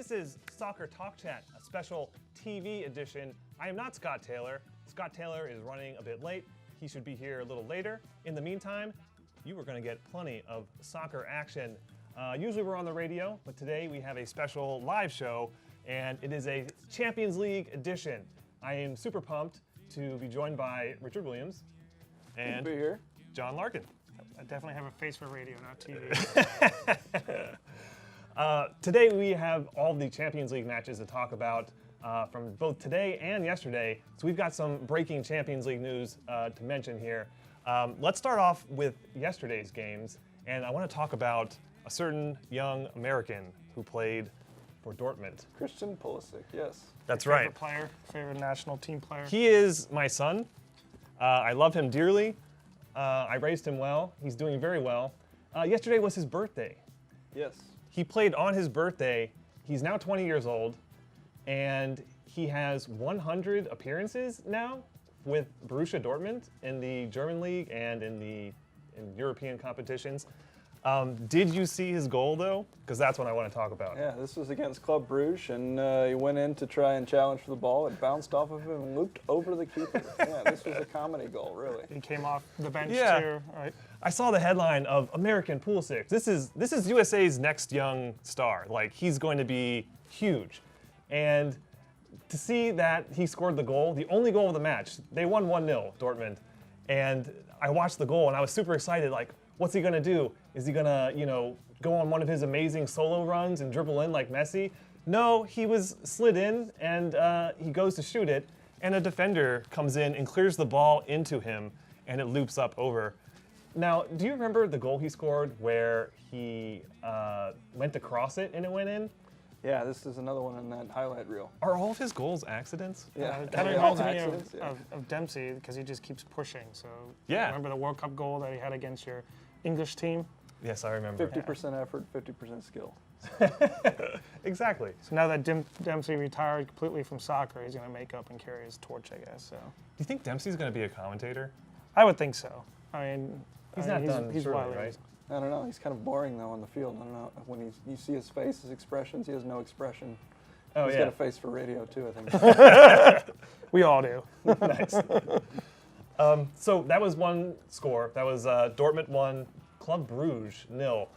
This is Soccer Talk Chat, a special TV edition. I am not Scott Taylor. Scott Taylor is running a bit late. He should be here a little later. In the meantime, you are going to get plenty of soccer action. Usually we're on the radio, but today we have a special live show, and it is a Champions League edition. I am super pumped to be joined by Richard Williams and Good to be here. John Larkin. I definitely have a face for radio, not TV. Today we have all the Champions League matches to talk about from both today and yesterday. So we've got some breaking Champions League news to mention here. Let's start off with yesterday's games, and I want to talk about a certain young American who played for Dortmund. Christian Pulisic, yes. That's right. Favorite player, favorite national team player. He is my son. I love him dearly. I raised him well. He's doing very well. Yesterday was his birthday. Yes. He played on his birthday. He's now 20 years old, and he has 100 appearances now with Borussia Dortmund in the German league and in European competitions. Did you see his goal, though? Because that's what I want to talk about. Yeah, this was against Club Brugge, and he went in to try and challenge for the ball. It bounced off of him and looped over the keeper. Yeah, this was a comedy goal, really. He came off the bench Yeah. too, right? I saw the headline of American Pulisic. This is USA's next young star. Like, he's going to be huge. And to see that he scored the goal, the only goal of the match, they won 1-0, Dortmund. And I watched the goal and I was super excited. Like, what's he going to do? Is he going to, go on one of his amazing solo runs and dribble in like Messi? No, he was slid in and he goes to shoot it. And a defender comes in and clears the ball into him and it loops up over. Now, do you remember the goal he scored where he went to cross it and it went in? Yeah, this is another one in that highlight reel. Are all of his goals accidents? Yeah, It kind of yeah, reminds me accidents, yeah. of Dempsey because he just keeps pushing. So Yeah. remember the World Cup goal that he had against your English team? Yes, I remember. 50% effort, 50% skill. Exactly. So now that Dempsey retired completely from soccer, he's going to make up and carry his torch, I guess. So Do you think Dempsey's going to be a commentator? I would think so. I mean, He's not done, He's surely, widely right? I don't know. He's kind of boring, though, on the field. I don't know. When you see his face, his expressions, he has no expression. Oh, He's yeah. got a face for radio, too, I think. We all do. Nice. So that was one score. That was Dortmund 1, Club Brugge 0.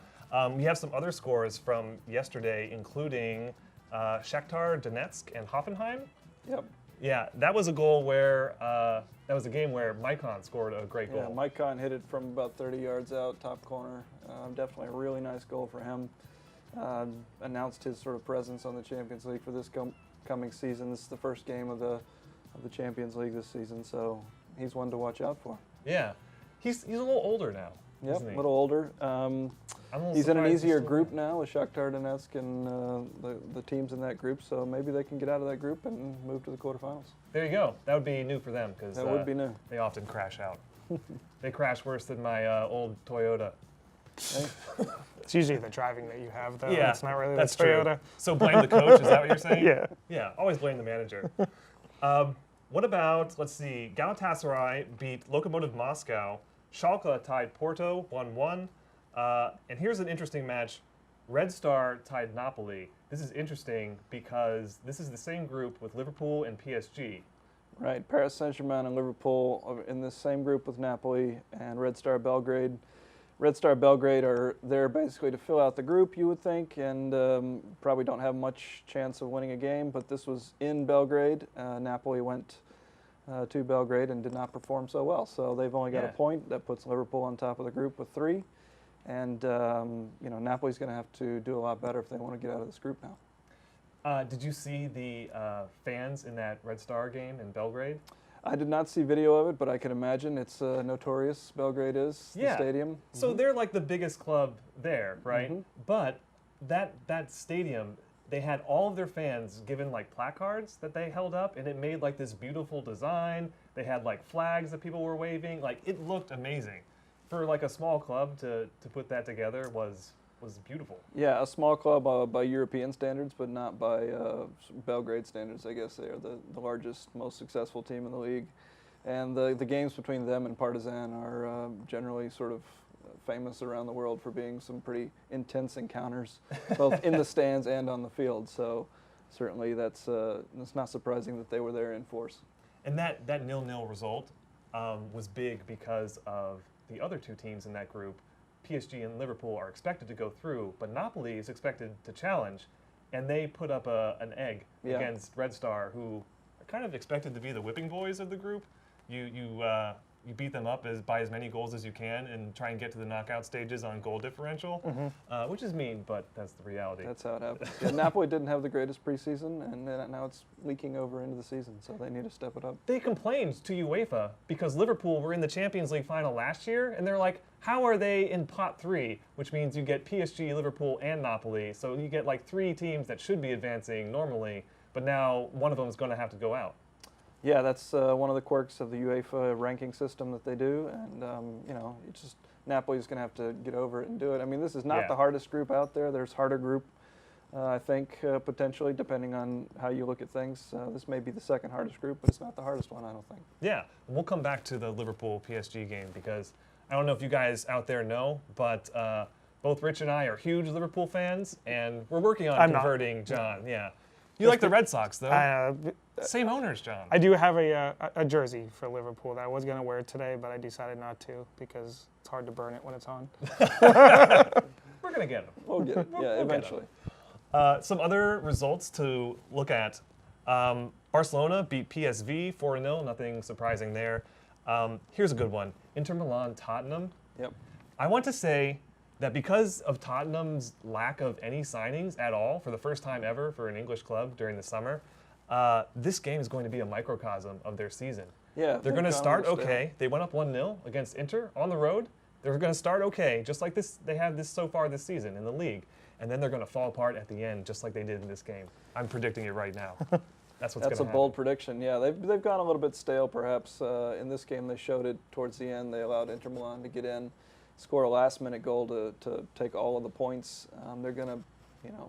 We have some other scores from yesterday, including Shakhtar Donetsk and Hoffenheim. Yep. Yeah, that was a goal where that was a game where Maicon scored a great Yeah, goal. Mike Kahn hit it from about 30 yards out, top corner. Definitely a really nice goal for him. Announced his sort of presence on the Champions League for this coming season. This is the first game of the Champions League this season, so he's one to watch out for. Yeah, he's a little older now. Yep, isn't a he? little older. I'm a little He's in an surprised easier still group there. now with Shakhtar Donetsk and the teams in that group, so maybe they can get out of that group and move to the quarterfinals. There you go. That would be new for them because That would be new. they often crash out. They crash worse than my old Toyota. Hey, It's usually the driving that you have, though. Yeah, It's not really that's the true. Toyota. So blame the coach, is that what you're saying? Yeah. Yeah, always blame the manager. What about, let's see, Galatasaray beat Lokomotiv Moscow. Schalke tied Porto 1-1. And here's an interesting match. Red Star tied Napoli. This is interesting because this is the same group with Liverpool and PSG. right, Paris Saint-Germain and Liverpool are in this same group with Napoli and Red Star Belgrade. Red Star Belgrade are there basically to fill out the group, you would think, and probably don't have much chance of winning a game, but this was in Belgrade. Napoli went to Belgrade and did not perform so well, so they've only got Yeah. a point. That puts Liverpool on top of the group with 3, and Napoli's going to have to do a lot better if they want to get out of this group now. Did you see the fans in that Red Star game in Belgrade? I did not see video of it, but I can imagine it's notorious. Belgrade is the stadium. So they're like the biggest club there, right? Mhm. But that stadium, they had all of their fans given like placards that they held up, and it made like this beautiful design. They had like flags that people were waving. Like, it looked amazing. For like a small club to put that together was beautiful. Yeah, a small club by European standards, but not by Belgrade standards. I guess they are the largest, most successful team in the league. And the games between them and Partizan are generally sort of famous around the world for being some pretty intense encounters, both in the stands and on the field. So certainly that's it's not surprising that they were there in force. And that 0-0 result was big because of the other two teams in that group. PSG and Liverpool are expected to go through, but Napoli is expected to challenge, and they put up an egg against Red Star, who are kind of expected to be the whipping boys of the group. You beat them up by as many goals as you can and try and get to the knockout stages on goal differential, which is mean, but that's the reality. That's how it happens. Yeah, Napoli didn't have the greatest preseason, and now it's leaking over into the season, so they need to step it up. They complained to UEFA because Liverpool were in the Champions League final last year, and they're like, how are they in pot 3, which means you get PSG, Liverpool, and Napoli, so you get like 3 teams that should be advancing normally, but now one of them is going to have to go out. Yeah, that's one of the quirks of the UEFA ranking system that they do, and it's just Napoli's going to have to get over it and do it. I mean, this is not the hardest group out there. There's harder group, I think, potentially, depending on how you look at things. This may be the second hardest group, but it's not the hardest one, I don't think. Yeah, we'll come back to the Liverpool-PSG game because I don't know if you guys out there know, but both Rich and I are huge Liverpool fans, and we're working on converting John. Yeah. You like the Red Sox, though. Same owners, John. I do have a jersey for Liverpool that I was going to wear today, but I decided not to because it's hard to burn it when it's on. We're going to get them. We'll get it, yeah, eventually. Some other results to look at. Barcelona beat PSV 4-0, nothing surprising there. Here's a good one. Inter Milan, Tottenham. Yep. I want to say that because of Tottenham's lack of any signings at all for the first time ever for an English club during the summer, this game is going to be a microcosm of their season. Yeah, they're going to start okay. They went up 1-0 against Inter on the road. They're going to start okay, just like this. They have this so far this season in the league, and then they're going to fall apart at the end, just like they did in this game. I'm predicting it right now. That's what's going to happen. That's a bold prediction. Yeah, they've gone a little bit stale, perhaps. In this game, they showed it towards the end. They allowed Inter Milan to get in, score a last-minute goal to take all of the points. They're going to,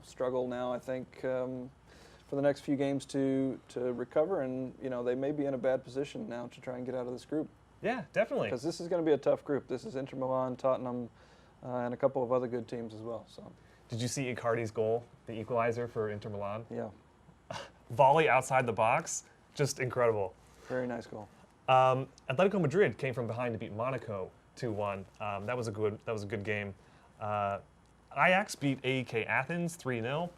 struggle now, I think, for the next few games to recover, and they may be in a bad position now to try and get out of this group. Yeah, definitely. Because this is going to be a tough group. This is Inter Milan, Tottenham, and a couple of other good teams as well. So. Did you see Icardi's goal, the equalizer for Inter Milan? Yeah. Volley outside the box, just incredible. Very nice goal. Atletico Madrid came from behind to beat Monaco 2-1. That was a good game. Ajax beat AEK Athens 3-0.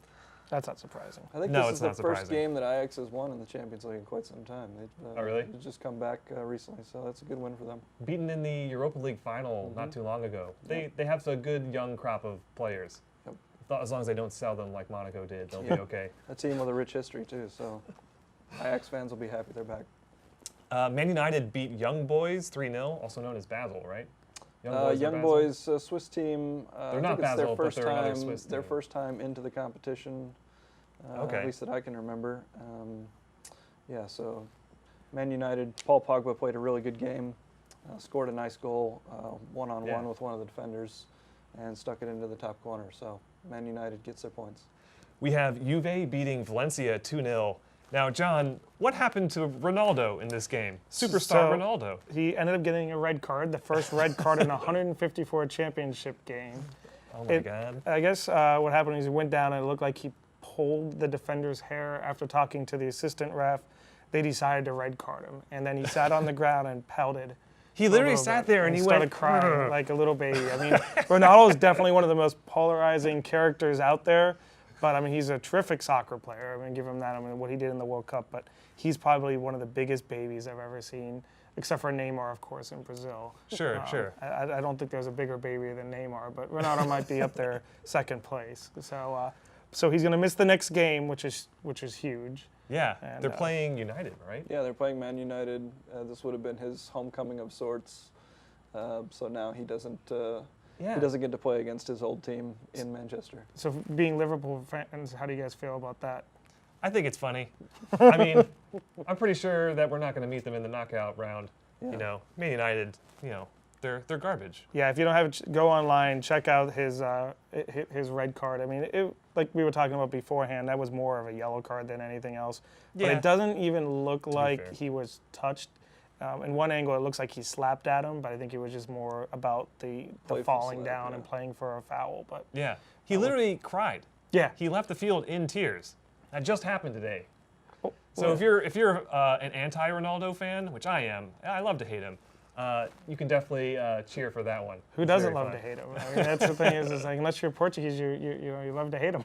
That's not surprising. I think this is the first game that Ajax has won in the Champions League in quite some time. Oh, really? They've just come back recently, so that's a good win for them. Beaten in the Europa League final not too long ago. They have a good young crop of players. Yep. As long as they don't sell them like Monaco did, they'll be okay. A team with a rich history, too, so Ajax fans will be happy they're back. Man United beat Young Boys 3-0, also known as Basel, right? Young Boys, Swiss team. They're not Basel, but they're another Swiss team. Their first time into the competition, at least that I can remember. So Man United, Paul Pogba played a really good game, scored a nice goal, one-on-one with one of the defenders, and stuck it into the top corner. So Man United gets their points. We have Juve beating Valencia 2-0. Now, John, what happened to Ronaldo in this game? Superstar Ronaldo. He ended up getting a red card, the first red card in a 154 championship game. Oh, my God. I guess what happened is he went down and it looked like he pulled the defender's hair. After talking to the assistant ref, they decided to red card him. And then he sat on the ground and pouted. He literally sat there and he started crying like a little baby. I mean, Ronaldo is definitely one of the most polarizing characters out there. But, I mean, he's a terrific soccer player. I mean, give him that. I mean, what he did in the World Cup. But he's probably one of the biggest babies I've ever seen, except for Neymar, of course, in Brazil. Sure. I don't think there's a bigger baby than Neymar, but Ronaldo might be up there second place. So he's going to miss the next game, which is huge. Yeah, they're playing United, right? Yeah, they're playing Man United. This would have been his homecoming of sorts. So now he doesn't... He doesn't get to play against his old team in Manchester. So being Liverpool fans, how do you guys feel about that? I think it's funny. I mean, I'm pretty sure that we're not going to meet them in the knockout round. Yeah. Man United, they're garbage. Yeah, if you don't have it, go online, check out his red card. I mean, like we were talking about beforehand, that was more of a yellow card than anything else. But it doesn't even look like he was touched. In one angle, it looks like he slapped at him, but I think it was just more about the Playful falling slap, down yeah. and playing for a foul. But Yeah, he literally cried. yeah, He left the field in tears. That just happened today. Oh, So well, if you're an anti-Ronaldo fan, which I am, I love to hate him. You can definitely cheer for that one. who It's doesn't very love fun. to hate him? I mean, that's the thing is like unless you're Portuguese, you love to hate him.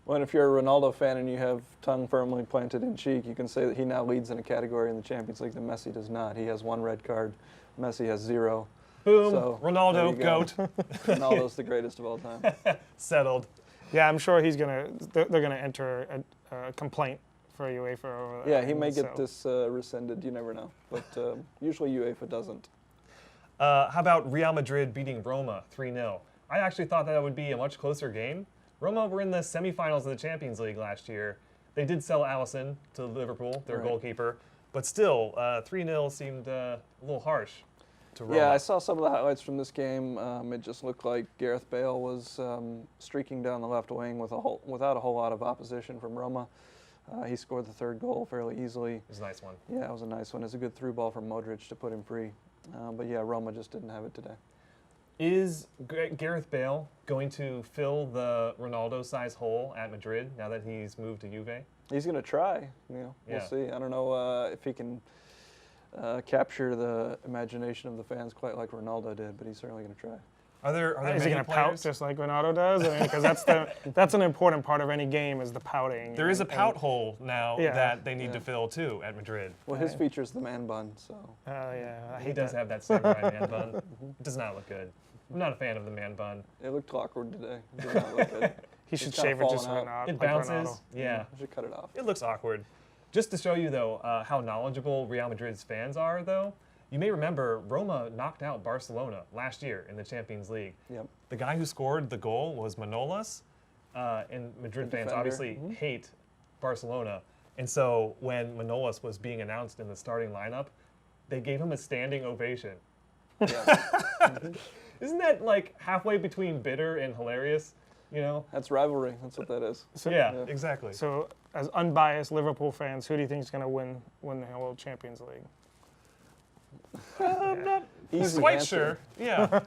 Well, and if you're a Ronaldo fan and you have tongue firmly planted in cheek, you can say that he now leads in a category in the Champions League that Messi does not. He has 1 red card. Messi has 0. Boom, So, there Ronaldo, you go. GOAT, Ronaldo's the greatest of all time. settled. Yeah, I'm sure they're gonna enter a complaint for UEFA over that. Yeah, he may So, get this rescinded. You never know. But usually UEFA doesn't. How about Real Madrid beating Roma 3-0? I actually thought that would be a much closer game. Roma were in the semifinals of the Champions League last year. They did sell Alisson to Liverpool, their Right. goalkeeper, but still, 3-0 seemed a little harsh to Roma. Yeah, I saw some of the highlights from this game. It just looked like Gareth Bale was streaking down the left wing without a whole lot of opposition from Roma. He scored the 3rd goal fairly easily. It was a nice one. Yeah, it was a nice one. It was a good through ball from Modric to put him free. But yeah, Roma just didn't have it today. Is Gareth Bale going to fill the Ronaldo-sized hole at Madrid now that he's moved to Juve? He's going to try. We'll Yeah. see. I don't know if he can capture the imagination of the fans quite like Ronaldo did, but he's certainly going to try. Are there is he many gonna pout players? just like Ronaldo does? I mean, because that's an important part of any game is the pouting. There is a and- pout hole now Yeah. that they need to Yeah. fill too at Madrid. Well, his feature's the man bun, so Oh yeah, I He hate does that. have that samurai man bun. It does not look good. I'm not a fan of the man bun. it looked awkward today. It did not look good. He should It's kinda shave it just fallen like out. Ronaldo. It bounces. Yeah, I should cut it off. it looks awkward. Just to show you though how knowledgeable Real Madrid's fans are though, you may remember Roma knocked out Barcelona last year in the Champions League. Yep. The guy who scored the goal was Manolas, and Madrid The fans defender. obviously hate Barcelona. And so when Manolas was being announced in the starting lineup, they gave him a standing ovation. Yeah. Isn't that like halfway between bitter and hilarious? You know? That's rivalry. That's what that is. So, Yeah, yeah. exactly. So, as unbiased Liverpool fans, who do you think is going to win the whole Champions League? I'm not Easy quite answer. sure. Yeah.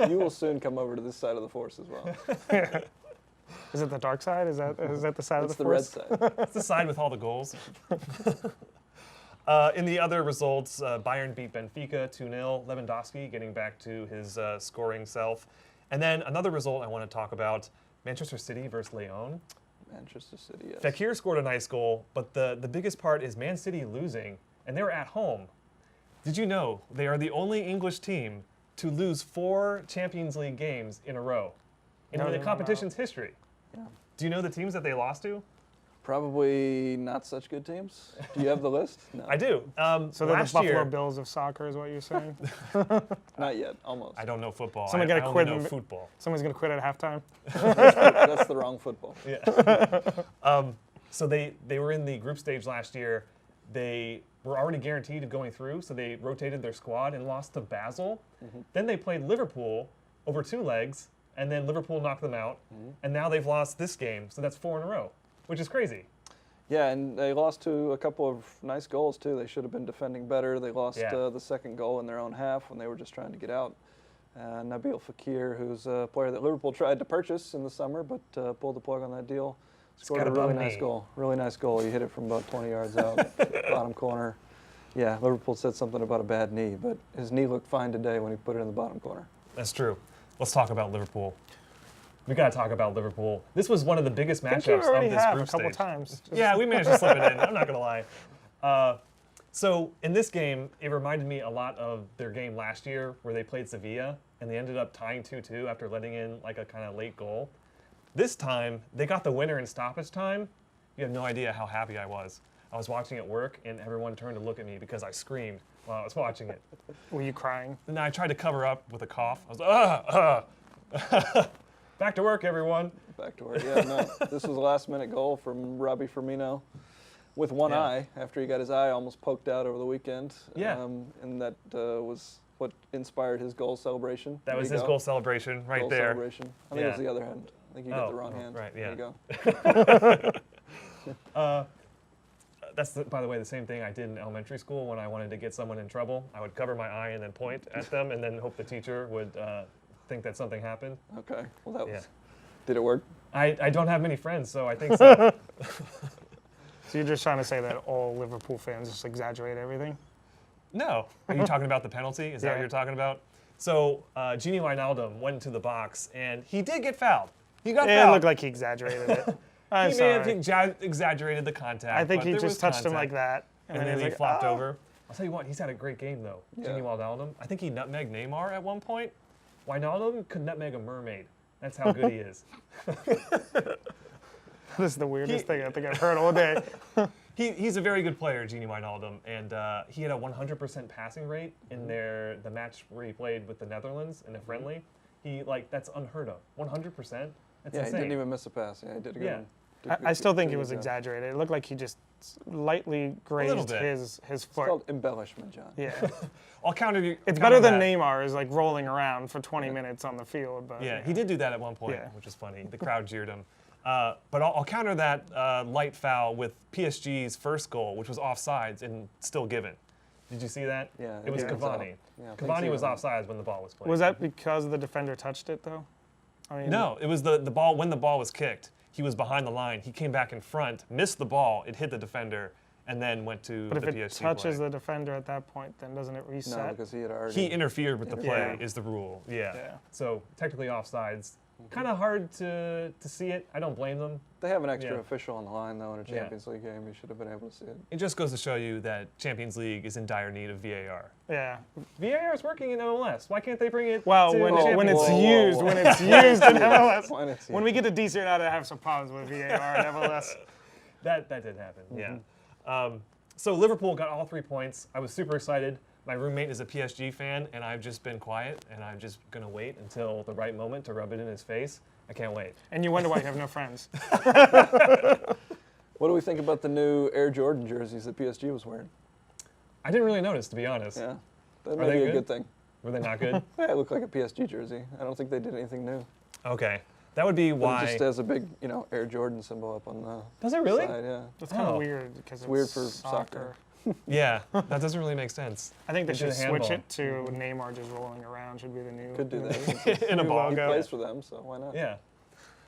You will soon come over to this side of the force as well. Is it the dark side? Is that the side It's of the the red force? side. It's the side with all the goals. In the other results, Bayern beat Benfica 2-0. Lewandowski getting back to his scoring self. And then another result I want to talk about, Manchester City versus Lyon. Manchester City, yes. Fekir scored a nice goal, but the biggest part is Man City losing, and they were at home. Did you know they are the only English team to lose 4 Champions League games in a row in No, the no, no, no. competition's history? Yeah. Do you know the teams that they lost to? Probably not such good teams. Do you have the list? No. I do. So they're the Last Buffalo year, Bills of soccer, is what you're saying? Not yet. Almost. I don't know football. Someone I gotta only quit know and- football. Someone's going to quit at halftime. That's the wrong football. So they were in the group stage last year. They were already guaranteed of going through, so they rotated their squad and lost to Basel. Then they played Liverpool over 2 legs, and then Liverpool knocked them out. And now they've lost this game, so that's 4 in a row, which is crazy. Yeah, and they lost to a couple of nice goals too. They should have been defending better. They lost Yeah. the second goal in their own half when they were just trying to get out. Nabil Fekir, who's a player that Liverpool tried to purchase in the summer, but pulled the plug on that deal. Scored got a a really bum nice knee. goal. Really nice goal. He hit it from about 20 yards out, bottom corner. Yeah, Liverpool said something about a bad knee, but his knee looked fine today when he put it in the bottom corner. That's true. Let's talk about Liverpool. We got to talk about Liverpool. This was one of the biggest I think you matchups already of this have group a couple stage. times. Yeah, we managed to slip it in. I'm not going to lie. So in this game, it reminded me a lot of their game last year where they played Sevilla and they ended up tying 2-2 after letting in like a kind of late goal. This time, they got the winner in stoppage time. You have no idea how happy I was. I was watching at work and everyone turned to look at me because I screamed while I was watching it. Were you crying? And I tried to cover up with a cough. I was like, back to work, everyone. Back to work. Yeah, no. This was a last-minute goal from Robbie Firmino with one Yeah. eye after he got his eye almost poked out over the weekend. Yeah. And that was what inspired his goal celebration. That There was you his go. goal celebration right Goal there. celebration. I think it was Yeah. the other hand. I think you got the wrong oh, hand. right, There yeah. you go. That's, by the way, the same thing I did in elementary school when I wanted to get someone in trouble. I would cover my eye and then point at them and then hope the teacher would think that something happened. Okay. Well, that was. Yeah. Did it work? I don't have many friends, so I think so. So you're just trying to say that all Liverpool fans just exaggerate everything? No. Are you talking about the penalty? Is that Yeah. what you're talking about? So Gini Wijnaldum went into the box, and he did get fouled. He got It fouled. looked like he exaggerated it. I'm He may have sorry. exaggerated the contact. I think but he there just was touched him like contact. that. And then he's he like, flopped "Oh." over. I'll tell you what, he's had a great game, though. Yeah. Gini Wijnaldum. I think he nutmegged Neymar at one point. Wijnaldum could nutmeg a mermaid. That's how good he is. This is the weirdest thing I think I've heard all day. He's a very good player, Gini Wijnaldum, and he had a 100% passing rate in the match where he played with the Netherlands in a friendly. That's unheard of. 100%. That's Yeah, insane. he didn't even miss a pass. Yeah, he did a good Yeah. one. Did I still think did it a was good job. exaggerated. It looked like he just lightly grazed bit. his It's foot. called embellishment, John. Yeah. I'll counter you. It's counter better than that. Neymar is like rolling around for 20 minutes on the field. But Yeah, he did do that at one point, Yeah. which is funny. The crowd jeered him. But I'll counter that light foul with PSG's first goal, which was offsides and still given. Did you see that? Yeah, It was yeah. Cavani. Yeah, Cavani was thanks, offsides when the ball was played. Was that because the defender touched it though? I mean, No, it was the ball. When the ball was kicked, he was behind the line. He came back in front, missed the ball, it hit the defender, and then went to But the if it PSG touches play. the defender at that point, then doesn't it No, reset? because he had already. He interfered with the play, Yeah. is the rule. Yeah. Yeah. So technically offsides. Kind of hard to see it. I don't blame them. They have an extra Yeah. official on the line though in a Yeah. Champions League game. You should have been able to see it. It just goes to show you that Champions League is in dire need of VAR. Yeah. VAR is working in MLS. Why can't they bring it Well, to when, the when Champions it's League? Whoa, used, whoa. when it's used in MLS. When it's When we get to DC United, I have some problems with VAR and MLS. That did happen, yeah. So Liverpool got all 3 points. I was super excited. My roommate is a PSG fan, and I've just been quiet, and I'm just going to wait until the right moment to rub it in his face. I can't wait. And you wonder why you have no friends. What do we think about the new Air Jordan jerseys that PSG was wearing? I didn't really notice, to be honest. Yeah, that Are may they be a good? good thing. Were they not good? Yeah, it looked like a PSG jersey. I don't think they did anything new. Okay. That would be But why. it just has a big, Air Jordan symbol up on the Does it really? side. Yeah. That's kind of Oh. weird because it's weird for soccer. soccer. Yeah, that doesn't really make sense. I think they They should did switch handball. it to Neymar just rolling around. Should be the new. Could do that. In a new ball. He logo. plays for them, so why not? Yeah.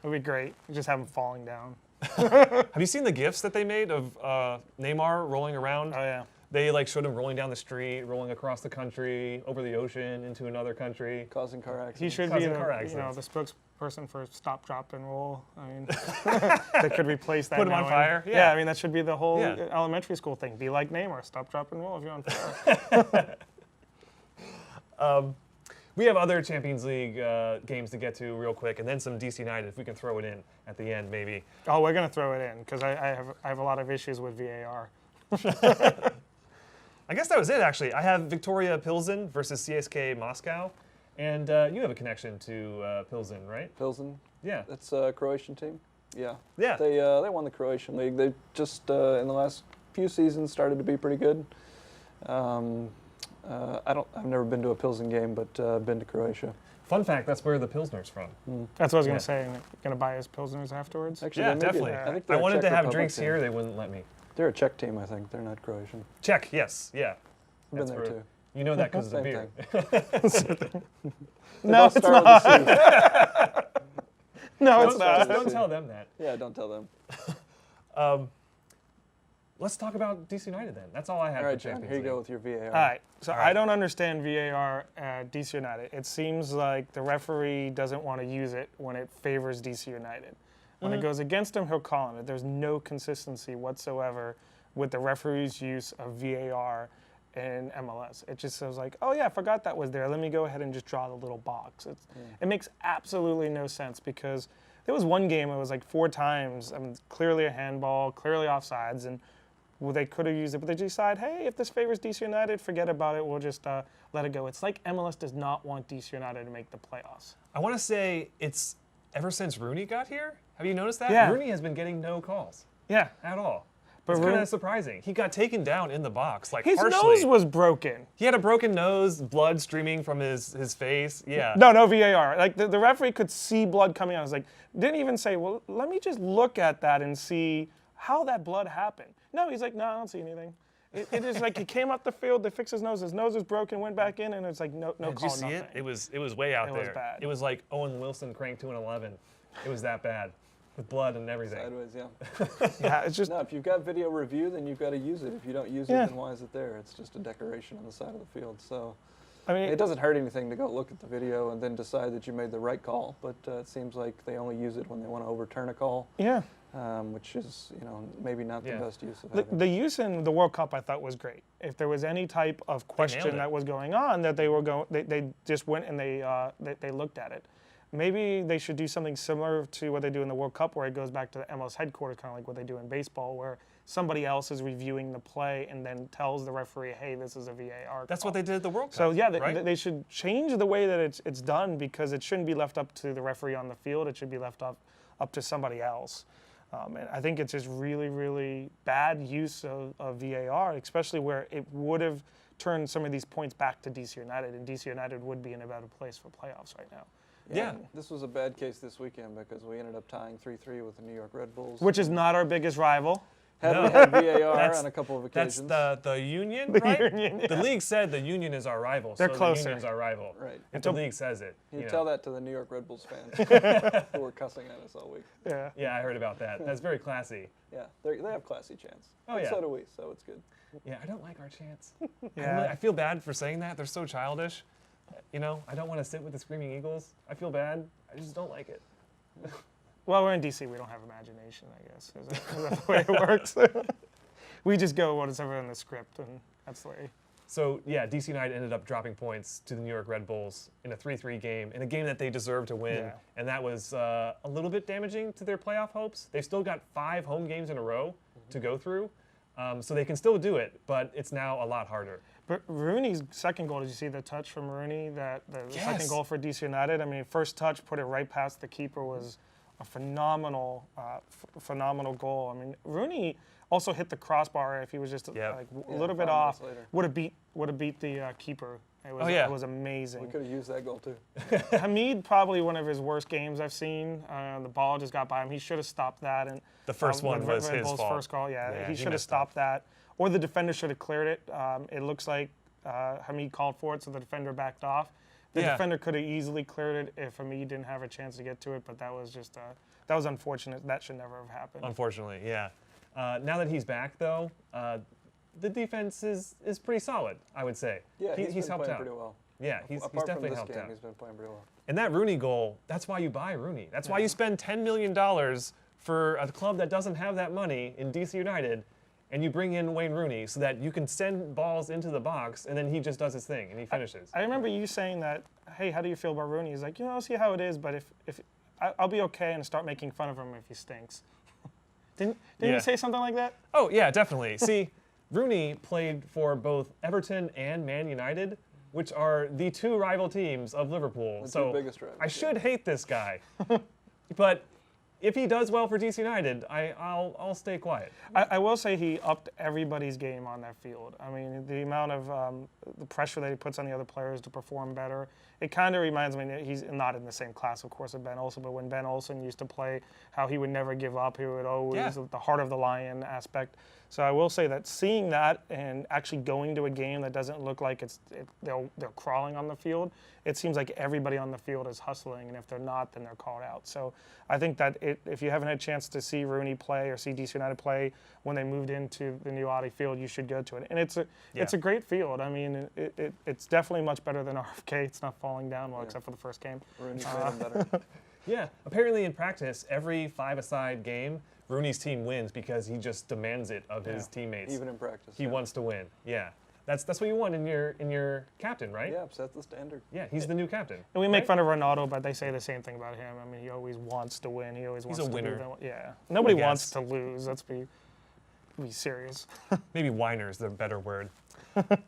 It'd be great. Just have him falling down. Have you seen the GIFs that they made of Neymar rolling around? Oh yeah. They showed him rolling down the street, rolling across the country, over the ocean, into another country. Causing car accidents. He should be Causing the, car the accidents. spokesperson for Stop, Drop, and Roll. I mean, they could replace that. Put him now on in- fire? Yeah. Yeah. I mean, that should be the whole Yeah. elementary school thing. Be like Neymar. Stop, Drop, and Roll if you're on fire. We have other Champions League games to get to real quick, and then some DC United, if we can throw it in at the end, maybe. Oh, we're gonna throw it in because I have a lot of issues with VAR. I guess that was it, actually. I have Victoria Pilsen versus CSK Moscow, and you have a connection to Pilsen, right? Pilsen. Yeah. That's a Croatian team. Yeah. Yeah. They won the Croatian league. They just in the last few seasons started to be pretty good. I've never been to a Pilsen game, but been to Croatia. Fun fact, that's where the Pilsner's from. That's what I was gonna Yeah. say. Gonna buy his pilsners afterwards. Actually, Yeah, they may be- definitely. I think I they're a wanted Czech to have Republic drinks team. here, they wouldn't let me. They're a Czech team, I think. They're not Croatian. Czech, yes, yeah. I've been That's there where- too. You know that because of the Same beer. They No, both it's start not. with a C. No, it's Just not. don't tell them that. Yeah, don't tell them. Let's talk about DC United then. That's all I have All right, for John, Champions here you League. go with your VAR. All right. So All right. I don't understand VAR at DC United. It seems like the referee doesn't want to use it when it favors DC United. When it goes against him, he'll call on it. There's no consistency whatsoever with the referee's use of VAR in MLS. It just says like, oh yeah, I forgot that was there. Let me go ahead and just draw the little box. It makes absolutely no sense because there was one game, it was like 4 times, clearly a handball, clearly offsides, and well, they could have used it, but they decide, hey, if this favors DC United, forget about it. We'll just let it go. It's like MLS does not want DC United to make the playoffs. I want to say it's ever since Rooney got here. Have you noticed that? Yeah. Rooney has been getting no calls Yeah. at all. But It's kind Rooney- of surprising. He got taken down in the box, like His harshly. nose was broken. He had a broken nose, blood streaming from his face. Yeah. No VAR. Like the referee could see blood coming out. I was like, didn't even say, well, let me just look at that and see how that blood happened. No, he's like, no, I don't see anything. It is like he came up the field, they fixed his nose was broken, went back in, and it's like no Did call, you see nothing. it? It was way out It there. was bad. It was like Owen Wilson cranked to an 11. It was that bad, with blood and everything. Sideways, yeah. Yeah, it's just No, if you've got video review, then you've got to use it. If you don't use it, Yeah. then why is it there? It's just a decoration on the side of the field. So I mean, it doesn't hurt anything to go look at the video and then decide that you made the right call. But it seems like they only use it when they want to overturn a call, yeah. which is, maybe not Yeah. the best use of The, having. the use in the World Cup I thought was great. If there was any type of it. question that was going on, that they just went and they looked at it. Maybe they should do something similar to what they do in the World Cup, where it goes back to the MLS headquarters, kind of like what they do in baseball, where somebody else is reviewing the play and then tells the referee, "Hey, this is a VAR." That's call. what they did at the World Cup. So yeah, right? they should change the way that it's done, because it shouldn't be left up to the referee on the field. It should be left up to somebody else. And I think it's just really, really bad use of VAR, especially where it would have turned some of these points back to DC United, and DC United would be in a better place for playoffs right now. Yeah. This was a bad case this weekend because we ended up tying 3-3 with the New York Red Bulls. Which is not our biggest rival. Had No. we had VAR That's- on a couple of That's occasions. the Union, right? Union, The league said the Union is our rival. They're so closer. The Union's our rival. Right. If the league says it. You know. tell that to the New York Red Bulls fans who were cussing at us all week. Yeah. Yeah, I heard about that. That's very classy. Yeah, they have classy chants. Oh, And yeah. so do we, so it's good. Yeah, I don't like our chants. Yeah. I feel bad for saying that. They're so childish. I don't want to sit with the Screaming Eagles. I feel bad. I just don't like it. Well, we're in DC. We don't have imagination, I guess. Is that the way it works? We just go whatever in the script, and that's the way. So, yeah, DC United ended up dropping points to the New York Red Bulls in a 3-3 game, in a game that they deserved to win. Yeah. And that was a little bit damaging to their playoff hopes. They've still got 5 home games in a row to go through. So they can still do it, but it's now a lot harder. But Rooney's second goal, did you see the touch from Rooney? The Yes. second goal for DC United? I mean, first touch, put it right past the keeper, was a phenomenal goal. I mean, Rooney also hit the crossbar. If he was just Yep. like a Yeah, little bit 5 off, minutes later. would have beat the keeper. It was, Oh, yeah. It was We amazing. could have used that goal too. Hamid, probably one of his worst games I've seen. The ball just got by him. He should have stopped that. And The first one Red was his Bull's fault. first goal, Yeah, he he should have messed stopped that. Or the defender should have cleared it. It looks like Hamid called for it, so the defender backed off. The Yeah. defender could have easily cleared it if Hamid didn't have a chance to get to it, but that was just that was unfortunate. That should never have happened. Unfortunately, yeah. Now that he's back, though, the defense is pretty solid, I would say. Yeah, he's been helped playing out. pretty well. Yeah, he's Apart from definitely this helped game, out. he's been playing pretty well. And that Rooney goal, that's why you buy Rooney. That's why you spend $10 million for a club that doesn't have that money in DC United, and you bring in Wayne Rooney so that you can send balls into the box, and then he just does his thing, and he finishes. I remember you saying that, hey, how do you feel about Rooney? He's like, I'll see how it is, but if I'll be okay, and start making fun of him if he stinks. Didn't Yeah. you say something like that? Oh, yeah, definitely. See, Rooney played for both Everton and Man United, which are the 2 rival teams of Liverpool. The so 2 biggest rivals, I yeah. should hate this guy. But if he does well for DC United, I'll stay quiet. I will say he upped everybody's game on that field. I mean, the amount of the pressure that he puts on the other players to perform better. It kind of reminds me, he's not in the same class, of course, of Ben Olsen, but when Ben Olsen used to play, how he would never give up. He would always, the heart of the lion aspect. So I will say that seeing that and actually going to a game that doesn't look like they're crawling on the field, it seems like everybody on the field is hustling, and if they're not, then they're called out. So I think that if you haven't had a chance to see Rooney play or see DC United play when they moved into the new Audi field, you should go to it. And it's a great field. I mean, it's definitely much better than RFK. It's not falling down well, except for the first game. Rooney made him better. Yeah, apparently in practice, every 5-a-side game, Rooney's team wins because he just demands it of his teammates. Even in practice. He wants to win. Yeah, that's what you want in your captain, right? Yeah, set the standard. Yeah, he's the new captain. And we make fun of Ronaldo, but they say the same thing about him. I mean, he always wants to win. He always wants a to winner. do that. Yeah. Nobody guess. wants to lose. Let's be serious. Maybe whiner's the better word.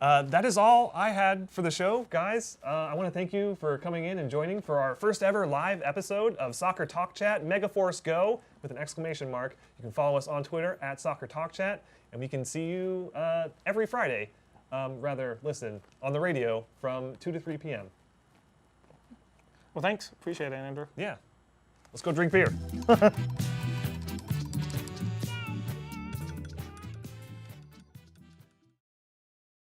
That is all I had for the show, guys. I want to thank you for coming in and joining for our first ever live episode of Soccer Talk Chat Megaforce Go with an exclamation mark. You can follow us on Twitter at Soccer Talk Chat, and we can see you every Friday, listen, on the radio from 2 to 3 p.m. Well, thanks. Appreciate it, Andrew. Yeah. Let's go drink beer.